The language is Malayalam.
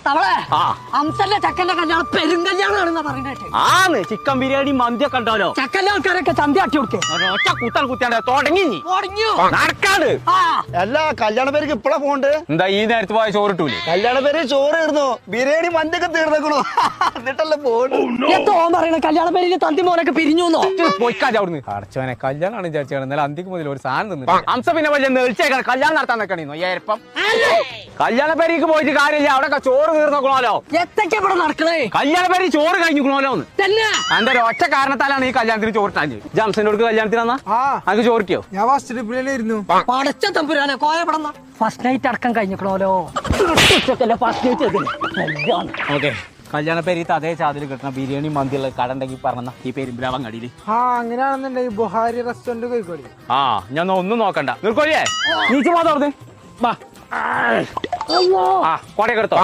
തവളെ അംസന്റെ ചക്കന്റെ കല്യാണം പെരുങ്കല്യാണാണെന്നാ പറയുന്നത്. ആന്ന് ചിക്കൻ ബിരിയാണി മന്തിയൊക്കെ ഉണ്ടാവല്ലോ. ചക്കന്റെ ആൾക്കാരൊക്കെ ചന്തി ആട്ടി കൊടുക്കേ. ഒറ്റ കുത്താൻ കുത്തിയാണ്ട് തുടങ്ങി നടക്കാട്. എല്ലാ കല്യാണ പേർക്ക് ഇപ്പഴാ പോണ്ട്. എന്താ ഈ നേരത്ത് പോയ ചോറ് കിട്ടൂലേ? കല്യാണ പേര് ചോറ് തീർന്നു, ബിരിയാണി മന്തിയൊക്കെ തീർന്നേക്കണു. എന്നിട്ടല്ലേ പോണ്ട്. ഓൻ പറയണ കല്യാണ പേരിൽ തന്തി മോനൊക്കെ പിരിഞ്ഞു പോയിക്കാതെ അവിടുന്ന്. അടച്ചവനെ കല്യാണമാണ് വിചാരിച്ചാണ്. എന്നാലും അന്തിക്ക് മുതൽ ഒരു സാധനം തിന്നു. അംസ പിന്നെ വലിയ നെളിച്ചേക്കാണ് കല്യാണം നടത്താൻ നിൽക്കണോ? ഏപ്പം കല്യാണ പേരേക്ക് പോയിട്ട് കാര്യമില്ല. അവിടെ ചോറ് തീർന്നോക്കണോലോ. എത്തൊക്കെ ഇവിടെ നടക്കണേ? കല്യാണ പേര് ചോറ് കഴിഞ്ഞിക്കണോലോ. എന്റെ ഒറ്റ കാരണത്താലാണ് ഈ കല്യാണത്തിന് ചോറിട്ടാൻ. ജംസനോട് കല്യാണത്തിന് വന്നാ അത് ചോറിക്കോ? ഞാൻ ഫസ്റ്റ് ട്രിപ്പിലായിരുന്നു. പടച്ച തമ്പുരാനെ കോയപ്പെടന്ന ഫസ്റ്റ് നൈറ്റ് അടക്കം കഴിഞ്ഞിക്കണോലോ. First night okay. കല്യാണ പേര് അതേ ചാതിൽ കിട്ടണ ബിരിയാണി മന്തിയുള്ള കട ഉണ്ടെങ്കിൽ പറഞ്ഞ ഈ പെരുമ്പിലാവങ്ങാടിയില്. അങ്ങനെയാണെന്നുണ്ടെങ്കിൽ ബുഹാരി റെസ്റ്റോറന്റ് കോഴിക്കോട്. ഞാൻ ഒന്നും നോക്കണ്ട. നിർക്കോളിയേ നീച്ചു പോകാതെ കൊടയൊക്കെ എടുത്തോ.